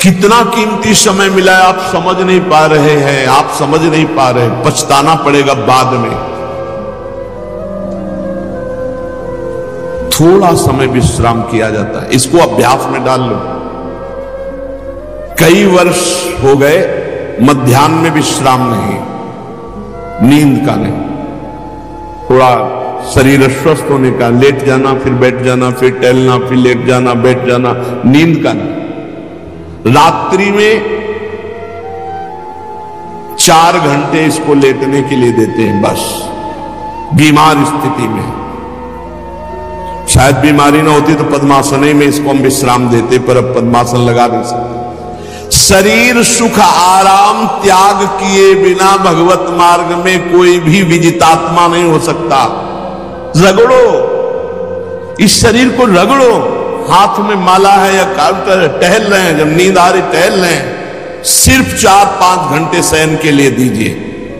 कितना कीमती समय मिला है, आप समझ नहीं पा रहे हैं, आप समझ नहीं पा रहे, पछताना पड़ेगा बाद में। थोड़ा समय विश्राम किया जाता है, इसको अभ्यास में डाल लो। कई वर्ष हो गए मध्याह्न में विश्राम नहीं, नींद का नहीं, थोड़ा शरीर स्वस्थ होने का, लेट जाना फिर बैठ जाना, फिर टहलना, फिर लेट जाना बैठ जाना, नींद का नहीं। रात्रि में 4 घंटे इसको लेटने के लिए देते हैं बस, बीमार स्थिति में। शायद बीमारी ना होती तो पद्मासन ही में इसको हम विश्राम देते, पर अब पद्मासन लगा नहीं सकते। शरीर सुख आराम त्याग किए बिना भगवत मार्ग में कोई भी विजितात्मा नहीं हो सकता। रगड़ो, इस शरीर को रगड़ो, हाथ में माला है या टहल रहे हैं, जब नींद आ रही टहल रहे हैं, सिर्फ 4-5 घंटे शयन के लिए दीजिए।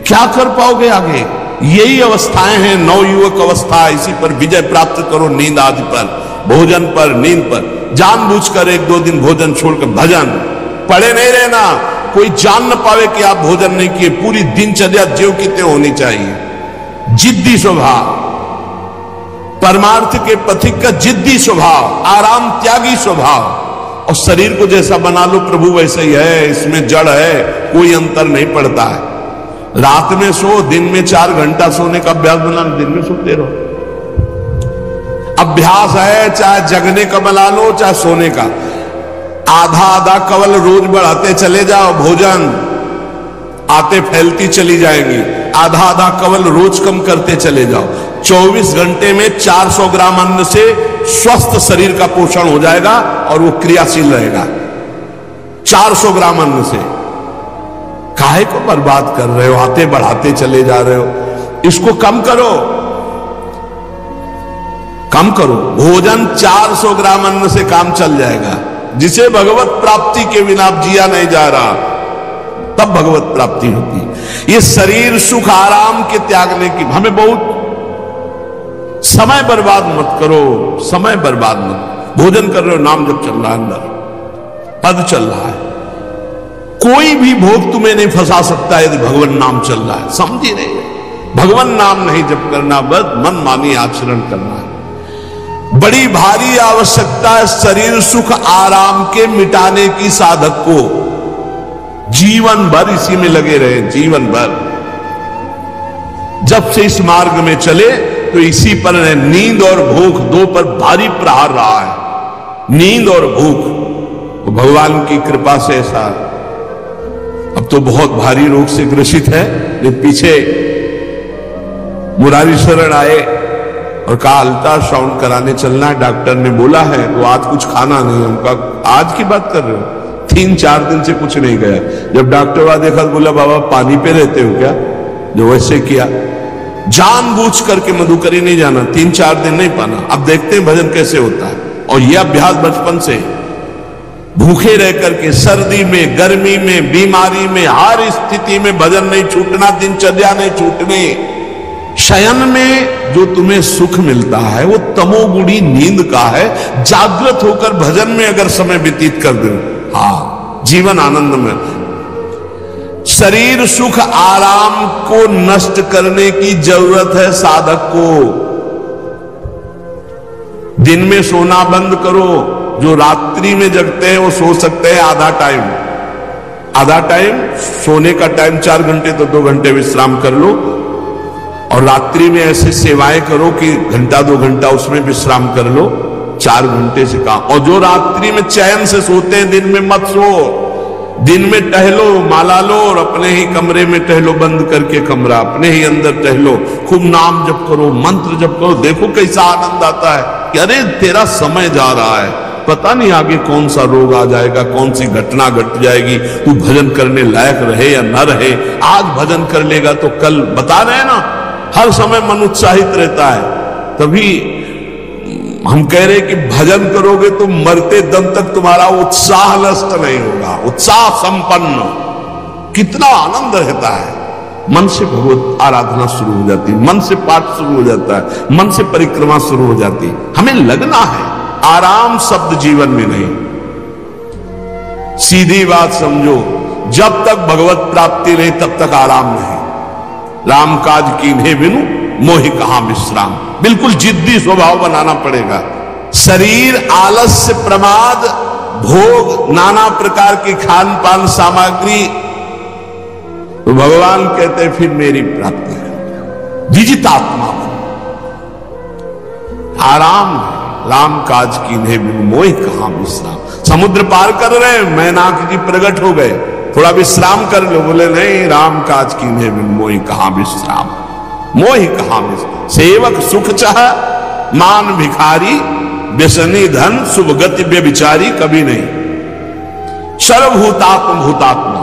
क्या कर पाओगे आगे? यही अवस्थाएं हैं, नवयुवक अवस्था। इसी पर विजय प्राप्त करो, नींद आदि पर, भोजन पर, नींद पर। जानबूझकर 1-2 दिन भोजन छोड़कर भजन पड़े नहीं रहना, कोई जान न पावे कि आप भोजन नहीं किए। पूरी दिनचर्या ज्यों की त्यों होनी चाहिए। जिद्दी स्वभाव, परमार्थ के पथिक का जिद्दी स्वभाव, आराम त्यागी स्वभाव। और शरीर को जैसा बना लो प्रभु वैसे ही है, इसमें जड़ है, कोई अंतर नहीं पड़ता है। रात में सो, दिन में 4 घंटा सोने का अभ्यास बना लो, दिन में सोते रहो। अभ्यास है, चाहे जगने का बना लो चाहे सोने का। आधा कवल रोज बढ़ाते चले जाओ, भोजन आते फैलती चली जाएंगी। आधा कवल रोज कम करते चले जाओ। 24 घंटे में 400 ग्राम अन्न से स्वस्थ शरीर का पोषण हो जाएगा और वो क्रियाशील रहेगा। 400 ग्राम अन्न से काहे को बर्बाद कर रहे हो? आते बढ़ाते चले जा रहे हो, इसको कम करो, कम करो। भोजन 400 ग्राम अन्न से काम चल जाएगा। जिसे भगवत प्राप्ति के बिना जिया नहीं जा रहा, तब भगवत प्राप्ति होती। ये शरीर सुख आराम के त्यागने की, हमें बहुत समय बर्बाद मत करो, समय बर्बाद मत। भोजन कर रहे हो, नाम जब चल रहा है, अंदर पद चल रहा है, कोई भी भोग तुम्हें नहीं फंसा सकता यदि भगवान नाम चल रहा है। समझी नहीं? भगवान नाम नहीं जप करना, बस मन मानी आचरण करना है। बड़ी भारी आवश्यकता है शरीर सुख आराम के मिटाने की साधक को। जीवन भर इसी में लगे रहे, जीवन भर। जब से इस मार्ग में चले तो इसी पर है। नींद और भूख दो पर भारी प्रहार रहा है, नींद और भूख। भगवान की कृपा से ऐसा, अब तो बहुत भारी रोग से ग्रसित है। पीछे मुरारी शरण आए और कहा अल्ट्रासाउंड कराने चलना है, डॉक्टर ने बोला है तो आज कुछ खाना नहीं। हम कहा आज की बात कर रहे हो? 3-4 दिन से कुछ नहीं गया। जब डॉक्टर वहां देखा तो बोला बाबा पानी पे रहते हो क्या? जो वैसे किया, जानबूझ करके मधुकरी नहीं जाना, 3-4 दिन नहीं पाना। अब देखते हैं भजन कैसे होता है। और यह अभ्यास बचपन से, भूखे रह करके, सर्दी में, गर्मी में, बीमारी में, हर स्थिति में भजन नहीं छूटना, दिनचर्या नहीं छूटनी। शयन में जो तुम्हें सुख मिलता है वो तमोगुणी नींद का है। जागृत होकर भजन में अगर समय व्यतीत कर दो, हाँ, जीवन आनंद में। शरीर सुख आराम को नष्ट करने की जरूरत है साधक को। दिन में सोना बंद करो। जो रात्रि में जगते हैं वो सो सकते हैं आधा टाइम, आधा टाइम सोने का टाइम 4 घंटे तो 2 घंटे विश्राम कर लो। और रात्रि में ऐसे सेवाएं करो कि 1-2 घंटा उसमें विश्राम कर लो, 4 घंटे से काम। और जो रात्रि में चैन से सोते हैं, दिन में मत सो। दिन में टहलो, माला लो और अपने ही कमरे में टहलो, बंद करके कमरा, अपने ही अंदर टहलो, खूब नाम जप करो, मंत्र जप करो। देखो कैसा आनंद आता है कि अरे तेरा समय जा रहा है, पता नहीं आगे कौन सा रोग आ जाएगा, कौन सी घटना घट जाएगी, तू भजन करने लायक रहे या न रहे। आज भजन कर लेगा तो कल, बता रहे हैं ना, हर समय मन उत्साहित रहता है। तभी हम कह रहे कि भजन करोगे तो मरते दम तक तुम्हारा उत्साह नष्ट नहीं होगा, उत्साह संपन्न। कितना आनंद रहता है। मन से भगवत आराधना शुरू हो जाती है, मन से पाठ शुरू हो जाता है, मन से परिक्रमा शुरू हो जाती है। हमें लगना है, आराम शब्द जीवन में नहीं। सीधी बात समझो, जब तक भगवत प्राप्ति नहीं तब तक आराम नहीं। राम काज कीन्हे बिनु मोहि कहां विश्राम। बिल्कुल जिद्दी स्वभाव बनाना पड़ेगा। शरीर, आलस्य, प्रमाद, भोग, नाना प्रकार की खान पान सामग्री, तो भगवान कहते हैं फिर मेरी प्राप्ति है। विजितात्मा आराम है। राम काज कीन्हे बिनु मोहि कहां विश्राम। समुद्र पार कर रहे हैं, मैनाक जी प्रकट हो गए, थोड़ा विश्राम कर लो। बोले नहीं, राम काज कीन्हे बिनु मोहि कहां विश्राम। मोहि कहां विश्राम। सेवक सुख चाह मान भिखारी, व्यसनी धन शुभ गति व्यभिचारी कभी नहीं। सर्वभूतात्म भूतात्मा,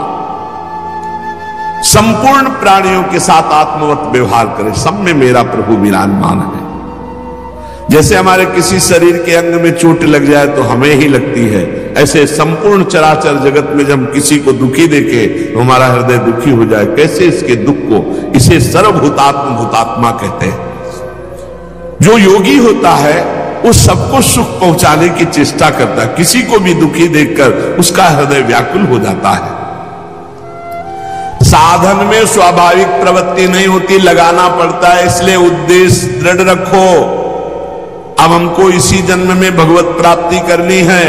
संपूर्ण प्राणियों के साथ आत्मवत व्यवहार करे, सब में मेरा प्रभु विराजमान है। जैसे हमारे किसी शरीर के अंग में चोट लग जाए तो हमें ही लगती है, ऐसे संपूर्ण चराचर जगत में जब किसी को दुखी देखे तो हमारा हृदय दुखी हो जाए। कैसे इसके दुख को, इसे सर्वभूतात्म भूतात्मा कहते हैं। जो योगी होता है उस सबको सुख पहुंचाने की चेष्टा करता है, किसी को भी दुखी देखकर उसका हृदय व्याकुल हो जाता है। साधन में स्वाभाविक प्रवृत्ति नहीं होती, लगाना पड़ता है, इसलिए उद्देश्य दृढ़ रखो। अब हमको इसी जन्म में भगवत प्राप्ति करनी है।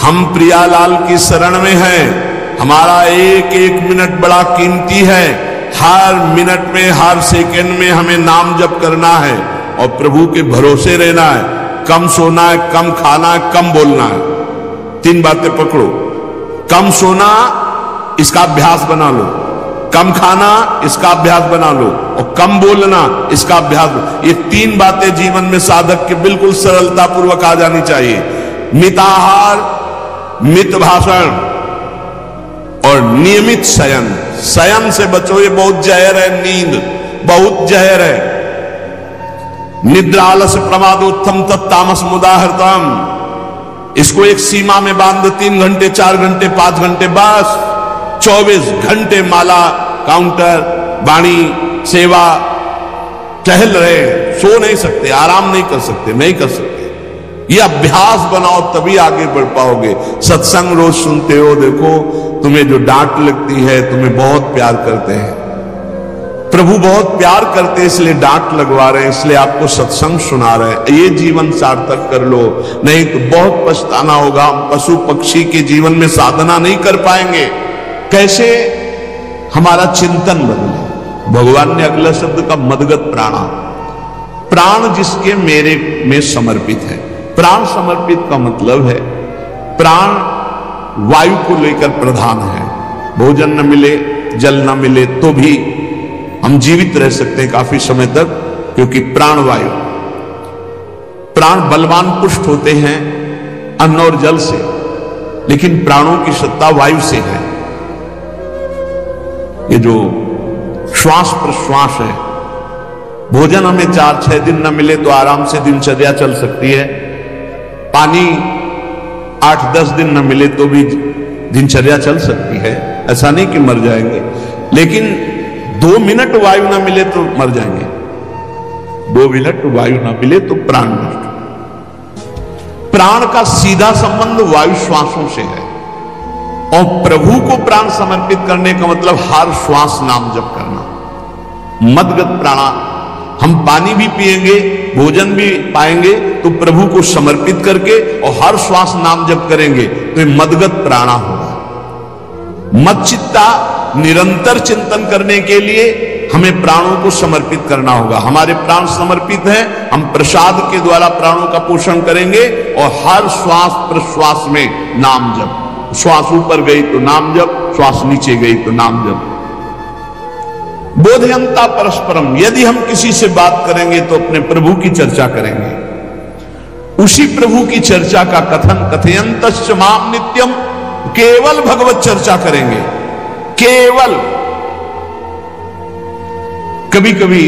हम प्रियालाल की शरण में हैं। हमारा एक एक मिनट बड़ा कीमती है। हर मिनट में, हर सेकंड में हमें नाम जप करना है और प्रभु के भरोसे रहना है। कम सोना है, कम खाना है, कम बोलना है। 3 बातें पकड़ो। कम सोना, इसका अभ्यास बना लो। कम खाना, इसका अभ्यास बना लो। और कम बोलना, इसका अभ्यास। ये 3 बातें जीवन में साधक के बिल्कुल सरलता पूर्वक आ जानी चाहिए। मिताहार, मित भाषण और नियमित शयन। शयन से बचो, ये बहुत जहर है। नींद बहुत जहर है। निद्रा आलस प्रमादोत्थम तत्तामस मुदाहृतम। इसको एक सीमा में बांध दो। 3 घंटे, 4 घंटे, 5 घंटे, बस 24 घंटे माला, काउंटर, वाणी, सेवा, टहल रहे, सो नहीं सकते, आराम नहीं कर सकते, नहीं कर सकते। ये अभ्यास बनाओ तभी आगे बढ़ पाओगे। सत्संग रोज सुनते हो, देखो तुम्हें जो डांट लगती है, तुम्हें बहुत प्यार करते हैं, प्रभु बहुत प्यार करते हैं, इसलिए डांट लगवा रहे हैं, इसलिए आपको सत्संग सुना रहे हैं। ये जीवन सार्थक कर लो, नहीं तो बहुत पछताना होगा। हम पशु पक्षी के जीवन में साधना नहीं कर पाएंगे। कैसे? हमारा चिंतन बदले। भगवान ने अगला शब्द का मदगत प्राणा, प्राण जिसके मेरे में समर्पित है। प्राण समर्पित का मतलब है प्राण वायु को लेकर प्रधान है। भोजन न मिले, जल न मिले तो भी हम जीवित रह सकते हैं काफी समय तक, क्योंकि प्राण वायु। प्राण बलवान पुष्ट होते हैं अन्न और जल से, लेकिन प्राणों की सत्ता वायु से है। ये जो श्वास प्रश्वास है, भोजन हमें 4-6 दिन न मिले तो आराम से दिनचर्या चल सकती है। पानी 8-10 दिन न मिले तो भी दिनचर्या चल सकती है। ऐसा नहीं कि मर जाएंगे, लेकिन 2 मिनट वायु ना मिले तो मर जाएंगे। 2 मिनट वायु ना मिले तो प्राण नष्ट। प्राण का सीधा संबंध वायु श्वासों से है, और प्रभु को प्राण समर्पित करने का मतलब हर श्वास नाम जप करना। मदगत प्राणा, हम पानी भी पिएंगे, भोजन भी पाएंगे तो प्रभु को समर्पित करके और हर श्वास नाम जप करेंगे तो ये मदगत प्राणा होगा। मदचित्ता, निरंतर चिंतन करने के लिए हमें प्राणों को समर्पित करना होगा। हमारे प्राण समर्पित हैं, हम प्रसाद के द्वारा प्राणों का पोषण करेंगे और हर श्वास प्रश्वास में नाम जप। श्वास ऊपर गई तो नाम जप, श्वास नीचे गई तो नाम जप। बोधयंता परस्परम, यदि हम किसी से बात करेंगे तो अपने प्रभु की चर्चा करेंगे। उसी प्रभु की चर्चा का कथन, कथयंतश्च माम नित्यम, केवल भगवत चर्चा करेंगे। केवल कभी कभी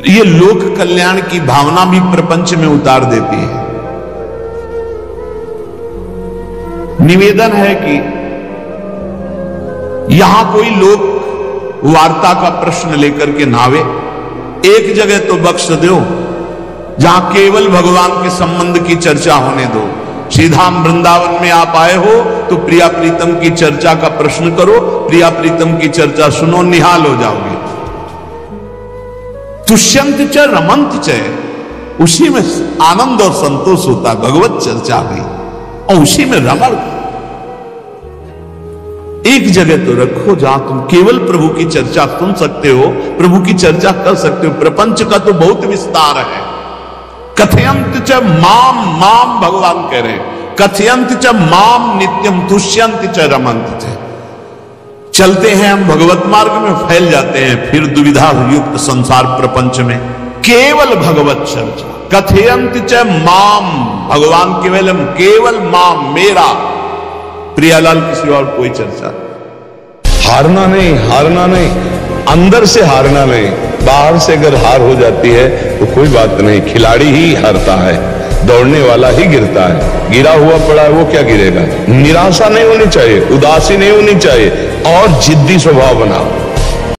ये लोक कल्याण की भावना भी प्रपंच में उतार देती है। निवेदन है कि यहां कोई लोक वार्ता का प्रश्न लेकर के नावे, एक जगह तो बख्श दो जहां केवल भगवान के संबंध की चर्चा होने दो। श्रीधाम वृंदावन में आप आए हो तो प्रिया प्रीतम की चर्चा का प्रश्न करो, प्रिया प्रीतम की चर्चा सुनो, निहाल हो जाओगे। तुष्यंत च रमंत च, उसी में आनंद और संतोष होता, भगवत चर्चा हुई और उसी में रमण। एक जगह तो रखो जहां तुम केवल प्रभु की चर्चा सुन सकते हो, प्रभु की चर्चा कर सकते हो। प्रपंच का तो बहुत विस्तार है। कथयंत च माम, माम भगवान कह रहे हैं, कथयंत च माम नित्यम तुष्यंत च रमंत च। चलते हैं हम भगवत मार्ग में, फैल जाते हैं फिर दुविधा युक्त संसार प्रपंच में। केवल भगवत चर्चा, कथयंत च माम, भगवान केवल माम, मेरा, प्रियालाल किसी और कोई चर्चा। हारना नहीं, हारना नहीं, अंदर से हारना नहीं। बाहर से अगर हार हो जाती है तो कोई बात नहीं, खिलाड़ी ही हारता है, दौड़ने वाला ही गिरता है। गिरा हुआ पड़ा है वो क्या गिरेगा। निराशा नहीं होनी चाहिए, उदासी नहीं होनी चाहिए और जिद्दी स्वभाव बनाओ।